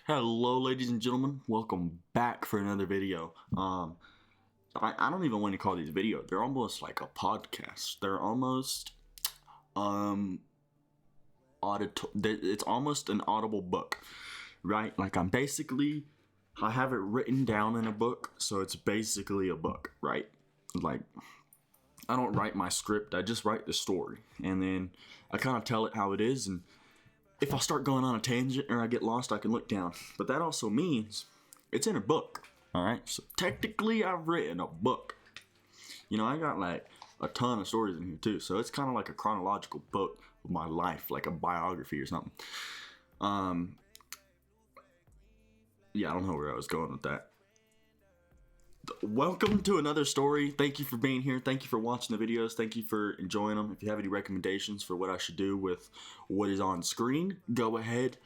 Hello, ladies and gentlemen. Welcome back for another video. I don't even want to call these videos. They're almost like a podcast. They're almost it's almost an audible book, right? Like I have it written down in a book, so it's basically a book, right? Like I don't write my script. I just write the story, and then I kind of tell it how it is. And if I start going on a tangent or I get lost, I can look down. But that also means it's in a book. Alright? So technically I've written a book. You know, I got like a ton of stories in here too. So it's kind of like a chronological book of my life, like a biography or something. Yeah, I don't know where I was going with that. Welcome to another story. Thank you for being here. Thank you for watching the videos. Thank you for enjoying them. If you have any recommendations for what I should do with what is on screen, go ahead.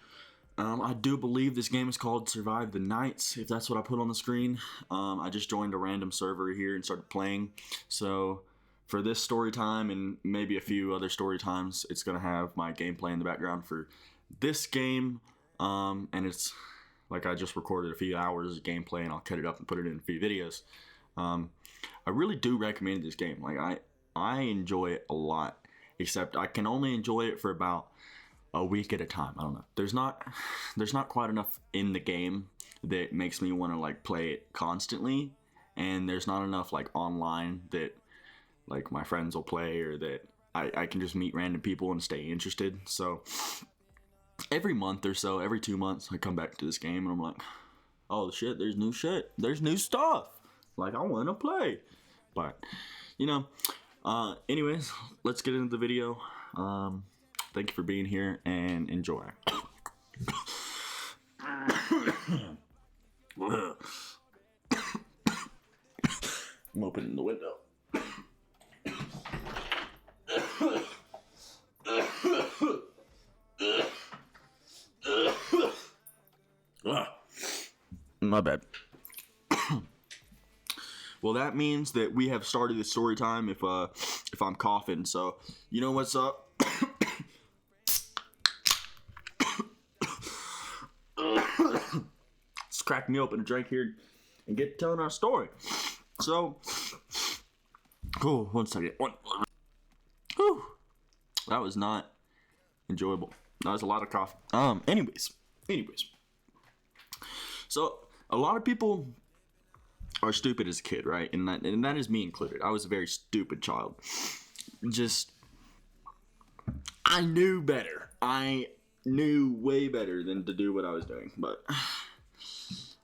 I do believe this game is called Survive the Nights, if that's what I put on the screen. I just joined a random server here and started playing. So for this story time and maybe a few other story times, it's going to have my gameplay in the background for this game. And it's like I just recorded a few hours of gameplay and I'll cut it up and put it in a few videos. I really do recommend this game. Like I enjoy it a lot, except I can only enjoy it for about a week at a time. I don't know. There's not quite enough in the game that makes me want to like play it constantly, and there's not enough like online that like my friends will play or that I can just meet random people and stay interested. So every month or so, every 2 months, I come back to this game and I'm like, oh shit, there's new shit. There's new stuff. Like, I want to play. But, you know, anyways, let's get into the video. Thank you for being here and enjoy. I'm opening the window. My bad. Well, that means that we have started the story time if I'm coughing. So, you know what's up? Let's crack me open a drink here and get telling our story. So, cool. 1 second. Whew. That was not enjoyable. That was a lot of coffee. Anyways. So, a lot of people are stupid as a kid, right? And that is me included. I was a very stupid child. I knew better. I knew way better than to do what I was doing, but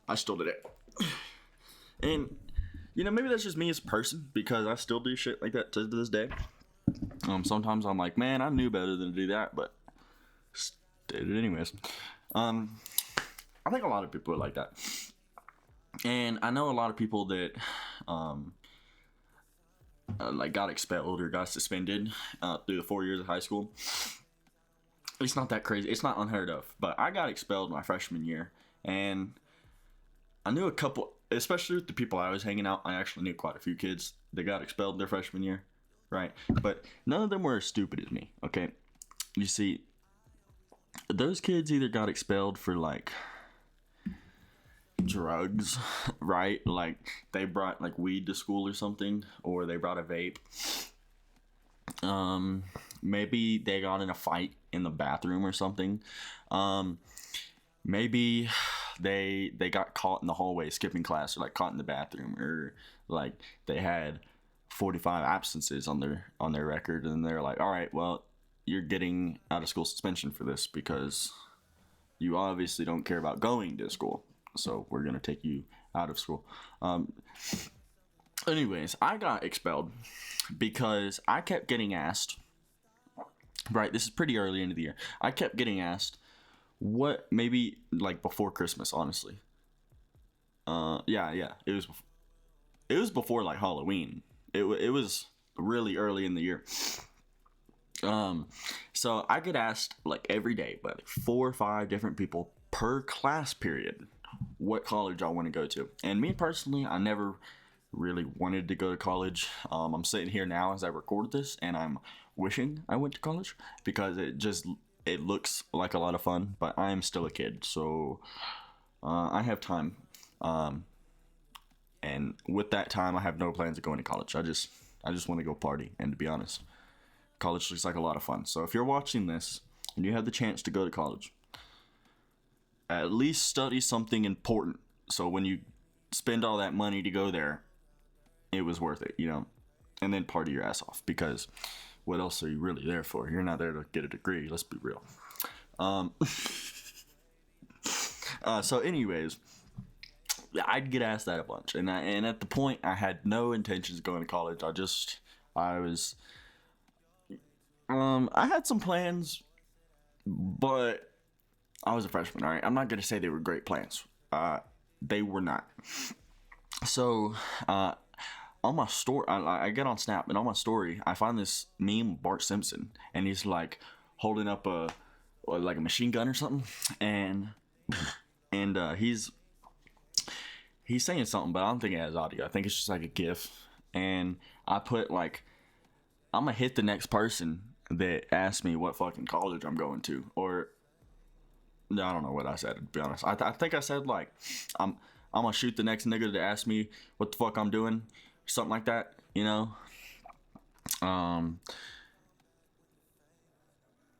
I still did it. And, you know, maybe that's just me as a person, because I still do shit like that to this day. Sometimes I'm like, man, I knew better than to do that, but did it anyways. I think a lot of people are like that. And I know a lot of people that like got expelled or got suspended through the 4 years of high school. It's not that crazy. It's not unheard of. But I got expelled my freshman year, and I knew a couple, especially with the people I was hanging out. I actually knew quite a few kids that got expelled their freshman year, right? But none of them were as stupid as me. Okay, you see, those kids either got expelled for like drugs, right? Like they brought like weed to school or something, or they brought a vape. Maybe they got in a fight in the bathroom or something. Maybe they got caught in the hallway skipping class, or like caught in the bathroom, or like they had 45 absences on their record, and they're like, all right, well, you're getting out of school suspension for this because you obviously don't care about going to school. So we're going to take you out of school. Anyways, I got expelled because I kept getting asked, right, this is pretty early into the year. I kept getting asked maybe like before Christmas, honestly. Yeah. It was before like Halloween. It was really early in the year. So I get asked like every day by like 4 or 5 different people per class period what college I want to go to. And me personally, I never really wanted to go to college. I'm sitting here now as I record this, and I'm wishing I went to college because it looks like a lot of fun, but I am still a kid, so I have time, and with that time, I have no plans of going to college. I just want to go party. And to be honest, college looks like a lot of fun. So if you're watching this and you have the chance to go to college, at least study something important. So when you spend all that money to go there, it was worth it, and then party your ass off, because what else are you really there for? You're not there to get a degree. Let's be real. So anyways, I'd get asked that a bunch, and at the point I had no intentions of going to college. I had some plans, but I was a freshman. All right, I'm not gonna say they were great plans. They were not. So on my story, I get on Snap, and on my story, I find this meme of Bart Simpson, and he's like holding up a machine gun or something, and he's saying something, but I don't think it has audio. I think it's just like a GIF, and I put like, I'm gonna hit the next person that asks me what fucking college I'm going to, or no, I don't know what I said, to be honest. I think I said like, I'm gonna shoot the next nigga that asks me what the fuck I'm doing, something like that, I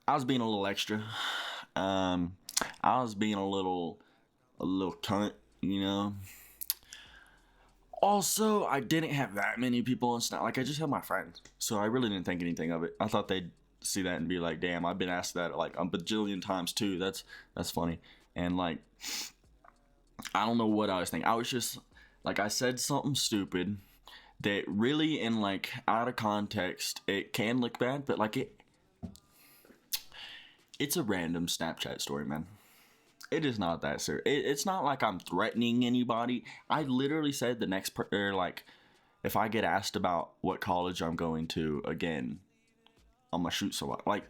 was being a little extra. I was being a little cunt, Also, I didn't have that many people on Snap. Like, I just had my friends, so I really didn't think anything of it. I thought they'd see that and be like, damn, I've been asked that like a bajillion times too. That's funny. And like, I don't know what I was thinking. I was just like, I said something stupid that really, in like out of context, it can look bad, but like it's a random Snapchat story, man. It is not that serious. It's not like I'm threatening anybody. I literally said the next like, if I get asked about what college I'm going to again, I'm gonna shoot someone. Like,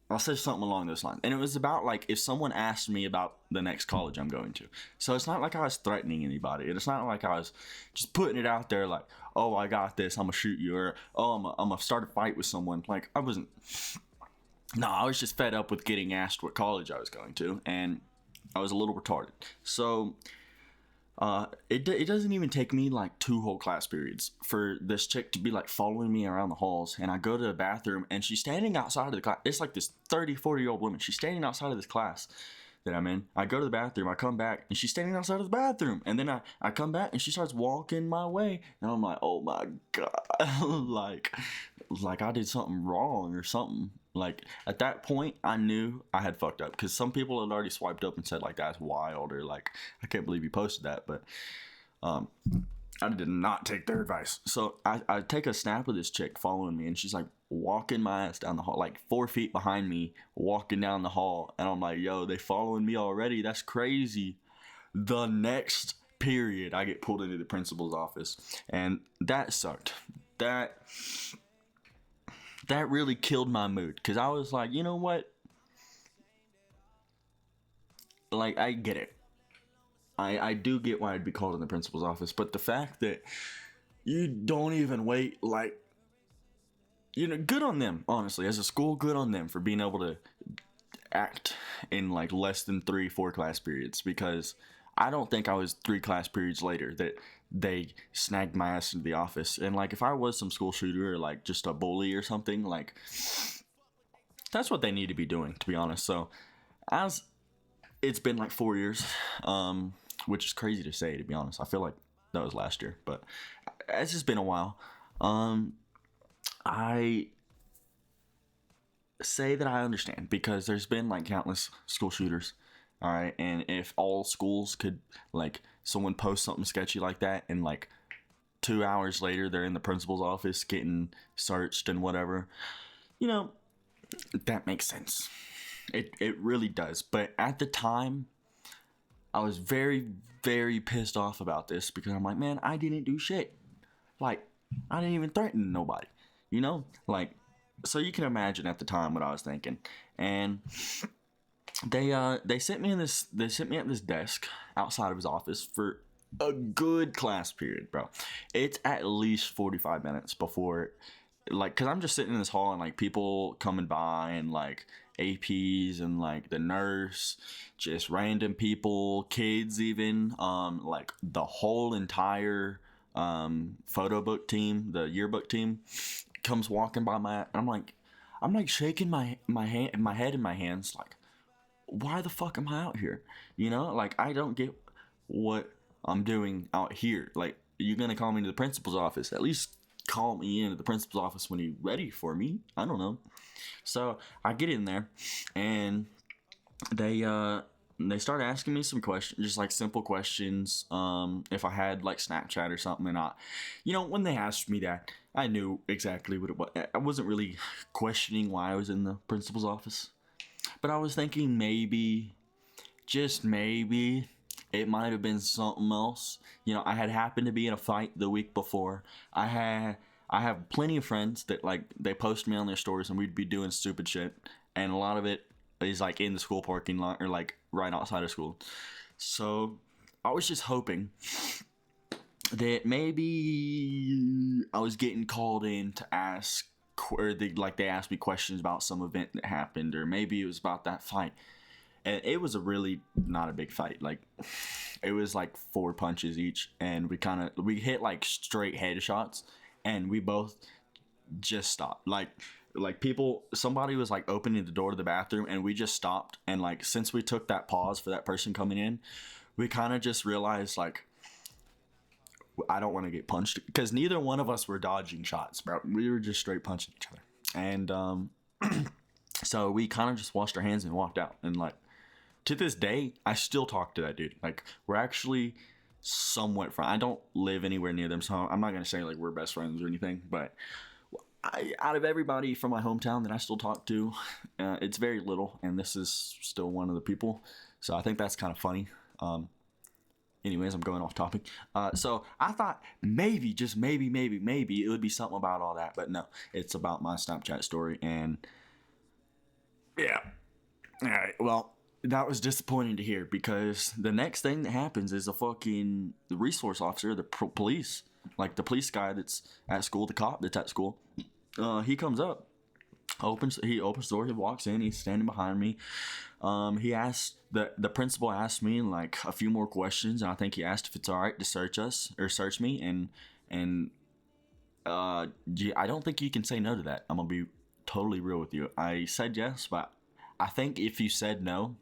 I'll say something along those lines. And it was about like, if someone asked me about the next college I'm going to. So it's not like I was threatening anybody. It's not like I was just putting it out there like, oh, I got this, I'm gonna shoot you, or oh, I'm gonna start a fight with someone. Like, I wasn't. No, I was just fed up with getting asked what college I was going to, and I was a little retarded. So it doesn't even take me like 2 whole class periods for this chick to be like following me around the halls, and I go to the bathroom and she's standing outside of the class. It's like this 40-year-old woman. She's standing outside of this class that I'm in. I go to the bathroom, I come back, and she's standing outside of the bathroom. And then I come back and she starts walking my way, and I'm like, oh my God. like I did something wrong or something. Like, at that point, I knew I had fucked up, because some people had already swiped up and said, like, that's wild, or, like, I can't believe you posted that, but I did not take their advice. So I take a snap of this chick following me, and she's, like, walking my ass down the hall, like, 4 feet behind me, walking down the hall, and I'm like, yo, they following me already? That's crazy. The next period, I get pulled into the principal's office, and that sucked. That really killed my mood, because I was like, you know what? Like, I get it. I do get why I'd be called in the principal's office, but the fact that you don't even wait, like, good on them, honestly. As a school, good on them for being able to act in, like, less than 3-4 class periods, because I don't think I was 3 class periods later that they snagged my ass into the office. And like, if I was some school shooter or like just a bully or something, like, that's what they need to be doing, to be honest. So it's been like 4 years, which is crazy to say, to be honest. I feel like that was last year, but it's just been a while. I say that I understand, because there's been like countless school shooters. All right, and if all schools could, like, someone post something sketchy like that, and like 2 hours later they're in the principal's office getting searched and whatever, that makes sense. It really does. But at the time, I was very, very pissed off about this, because I'm like, man, I didn't do shit. Like, I didn't even threaten nobody, like, so you can imagine at the time what I was thinking. And they sent me at this desk outside of his office for a good class period, bro. It's at least 45 minutes before, like, because I'm just sitting in this hall, and like people coming by, and like APs and like the nurse, just random people, kids even, like the whole entire photo book team, the yearbook team, comes walking by I'm like shaking my head in my hands, like, why the fuck am I out here? You know, like, I don't get what I'm doing out here. Like, you're gonna call me to the principal's office, at least call me into the principal's office when you're ready for me. I don't know. So I get in there, and they start asking me some questions, just like simple questions. If I had like Snapchat or something, and when they asked me that, I knew exactly what it was. I wasn't really questioning why I was in the principal's office, but I was thinking maybe, just maybe, it might have been something else. I had happened to be in a fight the week before. I have plenty of friends that, like, they post me on their stories, and we'd be doing stupid shit, and a lot of it is like in the school parking lot or like right outside of school. So I was just hoping that maybe I was getting called in to ask, or they asked me questions about some event that happened, or maybe it was about that fight. And it was a really not a big fight. Like, it was like 4 punches each, and we hit like straight headshots, and we both just stopped. Like somebody was like opening the door to the bathroom, and we just stopped. And like, since we took that pause for that person coming in, we kind of just realized, like, I don't want to get punched, because neither one of us were dodging shots, bro. We were just straight punching each other. And so we kind of just washed our hands and walked out. And like, to this day, I still talk to that dude. Like, we're actually somewhat friends. I don't live anywhere near them, so I'm not gonna say like we're best friends or anything. But out of everybody from my hometown that I still talk to, it's very little, and this is still one of the people. So I think that's kind of funny. Anyways, I'm going off topic. So I thought maybe, just maybe it would be something about all that, but no, it's about my Snapchat story. And yeah, all right, well, that was disappointing to hear, because the next thing that happens is the resource officer, the police, like the police guy that's at school, the cop that's at school. He comes up, opens the door, he walks in, he's standing behind me. He asked the principal asked me like a few more questions, and I think he asked if it's all right to search me, and I don't think you can say no to that. I'm gonna be totally real with you. I said yes, but I think if you said no,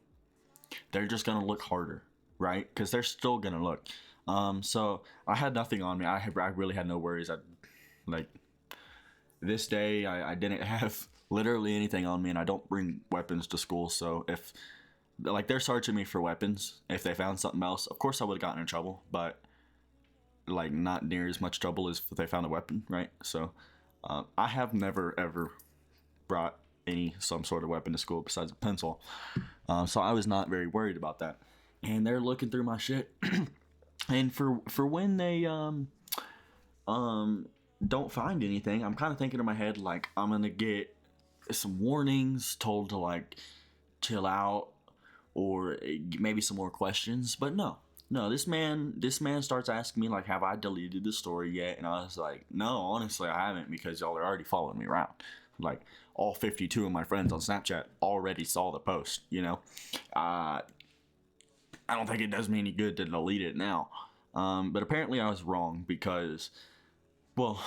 they're just gonna look harder, right? Because they're still gonna look. So I had nothing on me. I really had no worries. This day, I didn't have literally anything on me, and I don't bring weapons to school. So if like they're searching me for weapons, if they found something else, of course I would have gotten in trouble, but like not near as much trouble as if they found a weapon, right? So I have never ever brought some sort of weapon to school besides a pencil. So I was not very worried about that. And they're looking through my shit. And for when they don't find anything, I'm kind of thinking in my head like I'm gonna get some warnings, told to like chill out, or maybe some more questions. But no, this man starts asking me like, have I deleted the story yet? And I was like, no, honestly I haven't, because y'all are already following me around. Like, all 52 of my friends on Snapchat already saw the post. I don't think it does me any good to delete it now. But apparently I was wrong, because, well,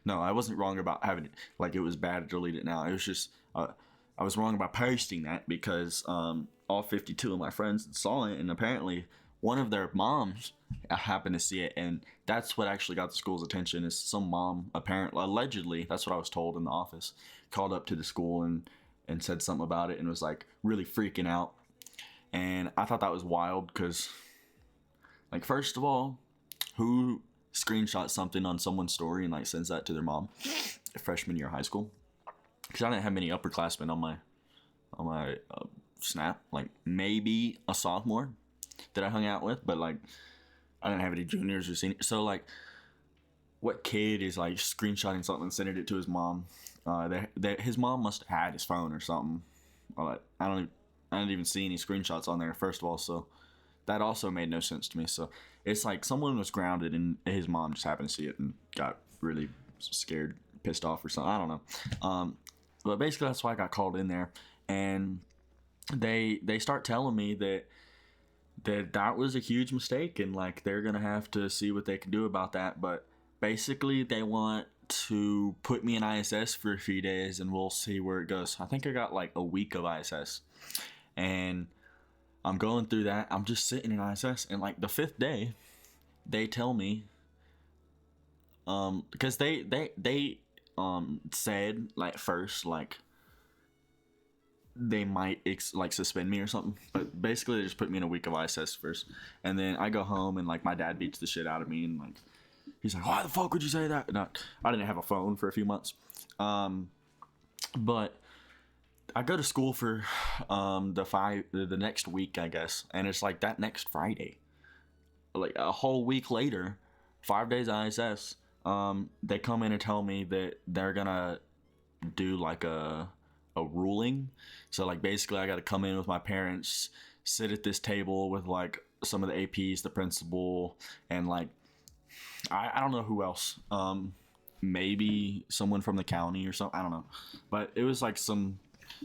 no, I wasn't wrong about having it, like it was bad to delete it now. It was just, I was wrong about posting that, because all 52 of my friends saw it, and apparently one of their moms happened to see it, and that's what actually got the school's attention. Is some mom, apparently, allegedly, that's what I was told in the office, called up to the school and said something about it, and was like really freaking out. And I thought that was wild, because, like, first of all, who screenshots something on someone's story and like sends that to their mom? Freshman year of high school, because I didn't have many upperclassmen on my Snap. Like, maybe a sophomore that I hung out with, but like I didn't have any juniors or seniors. So like, what kid is like screenshotting something and sending it to his mom? His mom must have had his phone or something. I didn't even see any screenshots on there, first of all, so that also made no sense to me. So it's like someone was grounded, and his mom just happened to see it and got really scared, pissed off or something. I don't know. But basically, that's why I got called in there, and they start telling me that was a huge mistake, and like they're gonna have to see what they can do about that. But basically, they want to put me in ISS for a few days, and we'll see where it goes. I think I got like a week of ISS, and I'm going through that. I'm just sitting in ISS, and like the 5th day, they tell me, because they said like first like they might like suspend me or something, but basically they just put me in a week of ISS first, and then I go home and like my dad beats the shit out of me, and like he's like, why the fuck would you say that? No, I didn't have a phone for a few months, but I go to school for the next week, I guess, and it's like that next Friday, like a whole week later, 5 days ISS. They come in and tell me that they're gonna do like a ruling. So like basically I got to come in with my parents, sit at this table with like some of the APs, the principal, and like I don't know who else. Maybe someone from the county or something. I don't know. But it was like some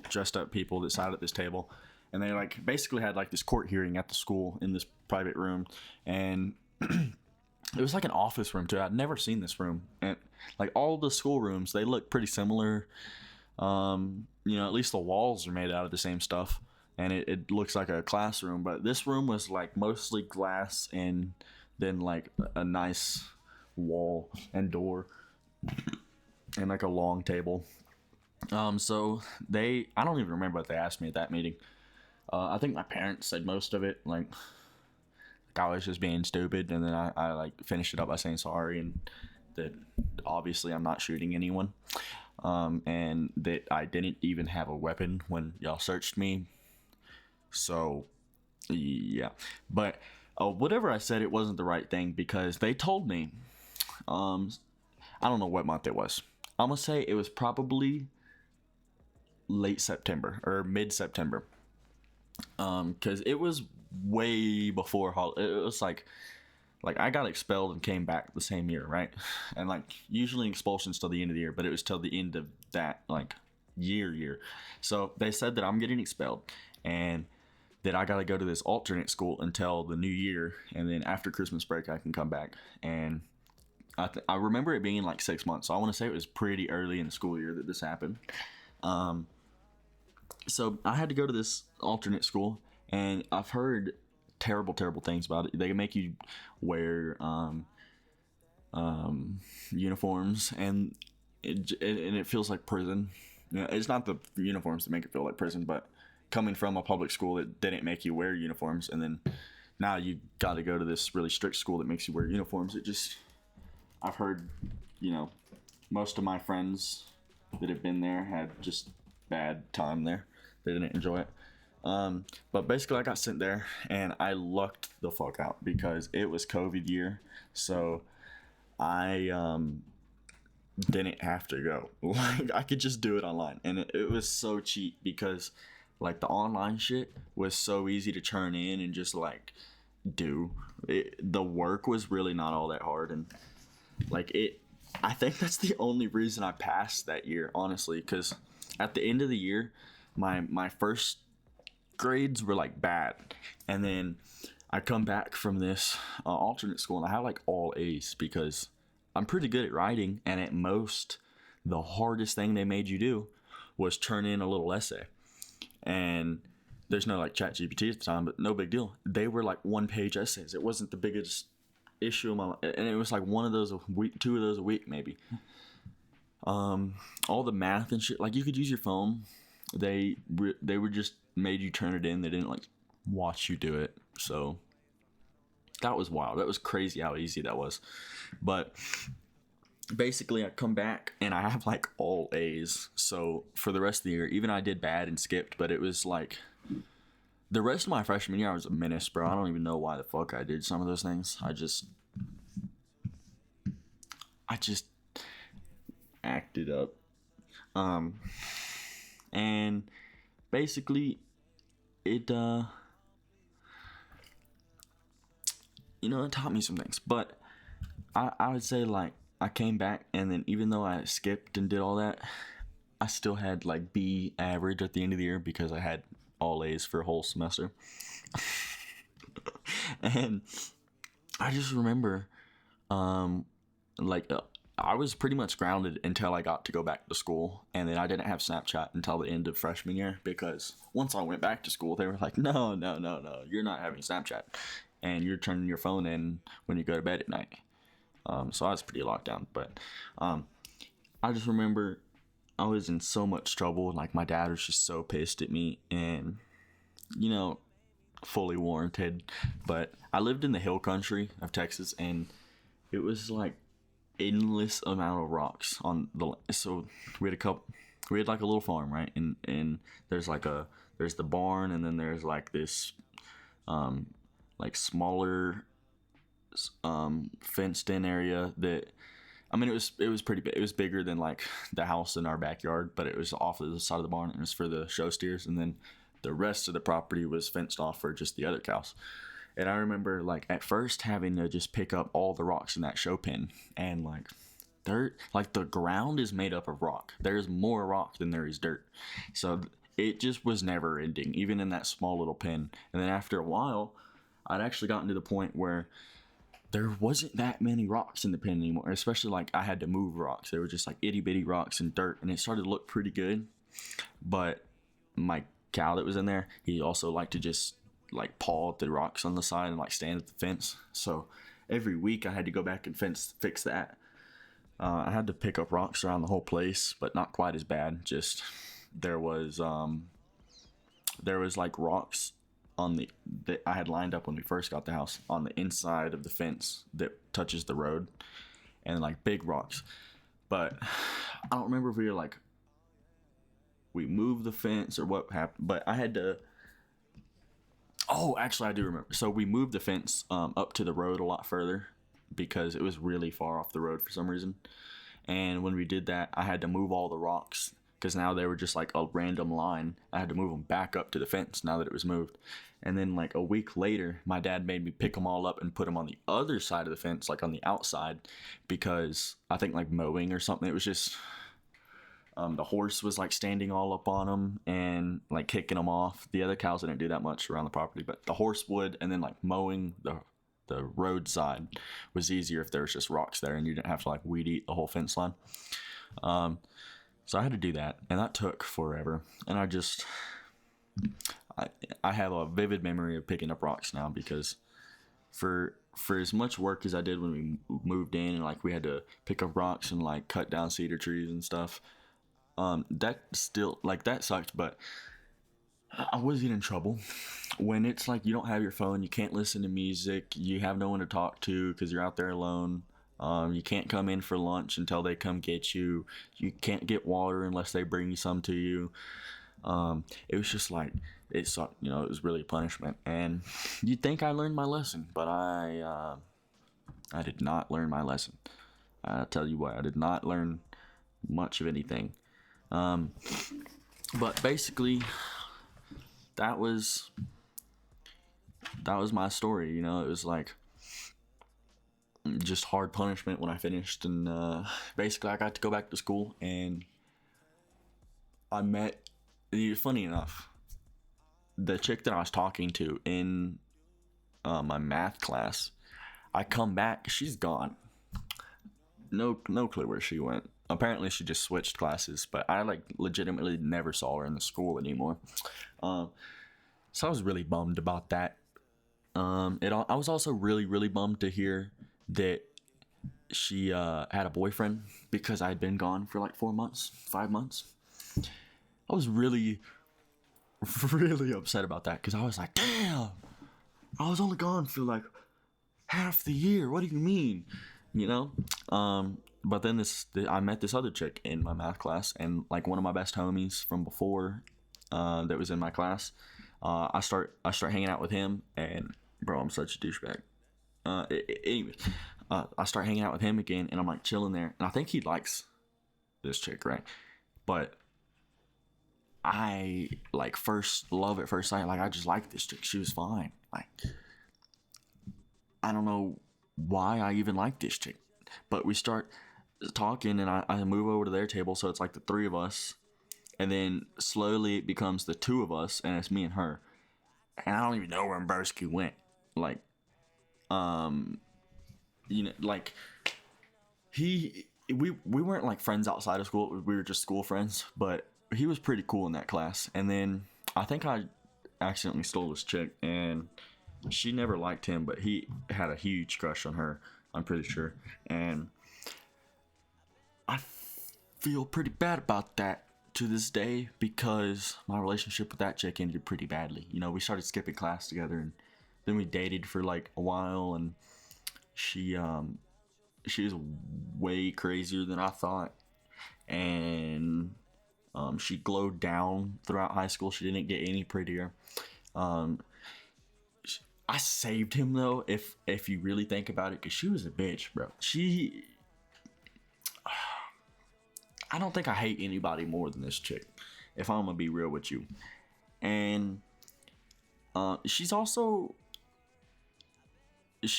dressed up people that sat at this table, and they like basically had like this court hearing at the school in this private room, and it was like an office room too. I'd never seen this room, and like all the school rooms, they look pretty similar. At least the walls are made out of the same stuff, and it looks like a classroom. But this room was like mostly glass, and then like a nice wall and door, and like a long table. So I don't even remember what they asked me at that meeting. I think my parents said most of it, like I was just being stupid, and then I like finished it up by saying sorry, and that obviously I'm not shooting anyone, and that I didn't even have a weapon when y'all searched me. So yeah, but whatever I said, it wasn't the right thing, because they told me, I don't know what month it was. I'm gonna say it was probably late September or mid-September, because it was way before it was like I got expelled and came back the same year, right? And like usually expulsion's till the end of the year, but it was till the end of that like year. So they said that I'm getting expelled, and that I gotta go to this alternate school until the new year, and then after Christmas break I can come back. And I remember it being like 6 months, so I want to say it was pretty early in the school year that this happened. So I had to go to this alternate school, and I've heard terrible things about it. They can make you wear uniforms, and it feels like prison. It's not the uniforms that make it feel like prison, but coming from a public school that didn't make you wear uniforms, and then now you got to go to this really strict school that makes you wear uniforms. I've heard, most of my friends that have been there had just bad time there. They didn't enjoy it. But basically I got sent there, and I lucked the fuck out because it was COVID year. So I didn't have to go. Like I could just do it online, and it was so cheap because like the online shit was so easy to turn in and just like do it. The work was really not all that hard, and like I think that's the only reason I passed that year, honestly, because at the end of the year my first grades were like bad, and then I come back from this alternate school and I have like all A's because I'm pretty good at writing, and at most the hardest thing they made you do was turn in a little essay. And there's no like chat GPT at the time, but no big deal. They were like 1-page essays. It wasn't the biggest issue in my life, and it was like one of those a week, 2 of those a week maybe. All the math and shit, like you could use your phone. They were just made you turn it in. They didn't like watch you do it. So that was wild. That was crazy how easy that was. But basically I come back and I have like all A's. So for the rest of the year, even I did bad and skipped, but it was like the rest of my freshman year I was a menace, bro. I don't even know why the fuck I did some of those things. I just acted up. And basically it it taught me some things. But I would say like I came back, and then even though I skipped and did all that, I still had like B average at the end of the year because I had all A's for a whole semester. And I just remember, um, like I was pretty much grounded until I got to go back to school, and then I didn't have Snapchat until the end of freshman year because once I went back to school, they were like, no, no, no, no, you're not having Snapchat, and you're turning your phone in when you go to bed at night. So I was pretty locked down, but I just remember I was in so much trouble. Like my dad was just so pissed at me, and you know, fully warranted. But I lived in the hill country of Texas, and it was like endless amount of rocks on the. So we had a couple. We had like a little farm, right? And there's the barn, and then there's like this, like smaller, fenced in area that. I mean, it was pretty big. It was bigger than like the house in our backyard, but it was off of the side of the barn, and it was for the show steers. And then the rest of the property was fenced off for just the other cows. And I remember like at first having to just pick up all the rocks in that show pen, and like dirt, like the ground is made up of rock. There's more rock than there is dirt. So it just was never ending, even in that small little pen. And then after a while, I'd actually gotten to the point where there wasn't that many rocks in the pen anymore, especially like I had to move rocks. They were just like itty bitty rocks and dirt, and it started to look pretty good. But my cow that was in there, he also liked to just like paw at the rocks on the side and like stand at the fence. So every week I had to go back and fix that. I had to pick up rocks around the whole place, but not quite as bad. Just there was like rocks on the that I had lined up when we first got the house on the inside of the fence that touches the road, and like big rocks. But I don't remember if we moved the fence or what happened, but I had to. Oh, actually, I do remember. So we moved the fence up to the road a lot further because it was really far off the road for some reason. And when we did that, I had to move all the rocks because now they were just like a random line. I had to move them back up to the fence now that it was moved. And then like a week later, my dad made me pick them all up and put them on the other side of the fence, like on the outside, because I think like mowing or something. It was just the horse was like standing all up on them and like kicking them off. The other cows didn't do that much around the property, but the horse would. And then like mowing the roadside was easier if there was just rocks there and you didn't have to like weed eat the whole fence line. So I had to do that, and that took forever. And I have a vivid memory of picking up rocks now because for as much work as I did when we moved in and like we had to pick up rocks and like cut down cedar trees and stuff, that still like that sucked. But I was getting in trouble when it's like you don't have your phone, you can't listen to music, you have no one to talk to because you're out there alone. You can't come in for lunch until they come get you. You can't get water unless they bring you some to you. It was just like it sucked. You know, it was really a punishment. And you'd think I learned my lesson, but I did not learn my lesson. I'll tell you what, I did not learn much of anything. But basically, that was my story. You know, it was like just hard punishment when I finished, and basically I got to go back to school, and I met. Funny enough, the chick that I was talking to in my math class, I come back, she's gone. No clue where she went. Apparently she just switched classes, but I like legitimately never saw her in the school anymore. So I was really bummed about that. I was also really bummed to hear that she had a boyfriend because I had been gone for like 5 months. I was really upset about that because I was like, damn, I was only gone for like half the year. What do you mean? You know? But then I met this other chick in my math class, and like one of my best homies from before that was in my class. I start hanging out with him, and bro, I'm such a douchebag. Anyways, I start hanging out with him again, and I'm like chilling there, and I think he likes this chick, right? But I like love at first sight. Like I just liked this chick. She was fine. Like I don't know why I even liked this chick, but we start talking, and I move over to their table, so it's like the three of us, And then slowly it becomes the two of us, and it's me and her. And I don't even know where Mbersky went. Like, like we weren't like friends outside of school. We were just school friends, but he was pretty cool in that class. And then I think I accidentally stole this chick, and she never liked him, but he had a huge crush on her, I'm pretty sure. And I feel pretty bad about that to this day, because my relationship with that chick ended pretty badly. You know, we started skipping class together, and then we dated for like a while, and she was way crazier than I thought. And she glowed down throughout high school. She didn't get any prettier. I saved him though, if you really think about it, because she was a bitch, bro. I don't think I hate anybody more than this chick, if I'm gonna be real with you. And she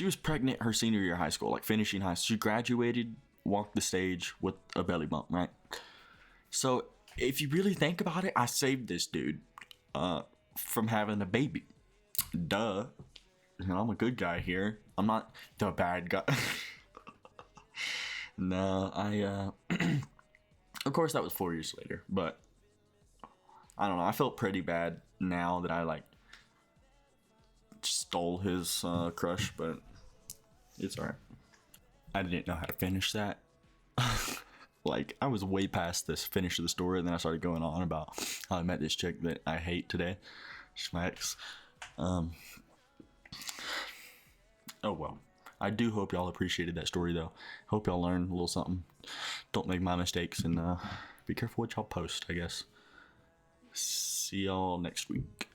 was pregnant her senior year of high school, like finishing high school. She graduated, walked the stage with a belly bump, right? So if you really think about it, I saved this dude from having a baby. Duh. And I'm a good guy here. I'm not the bad guy. No, of course that was 4 years later, but I don't know. I felt pretty bad now that I like stole his crush, but it's alright. I didn't know how to finish that. Like, I was way past this finish of the story, and then I started going on about how I met this chick that I hate today. She's my ex. Oh well. I do hope y'all appreciated that story, though. Hope y'all learned a little something. Don't make my mistakes, and be careful what y'all post, I guess. See y'all next week.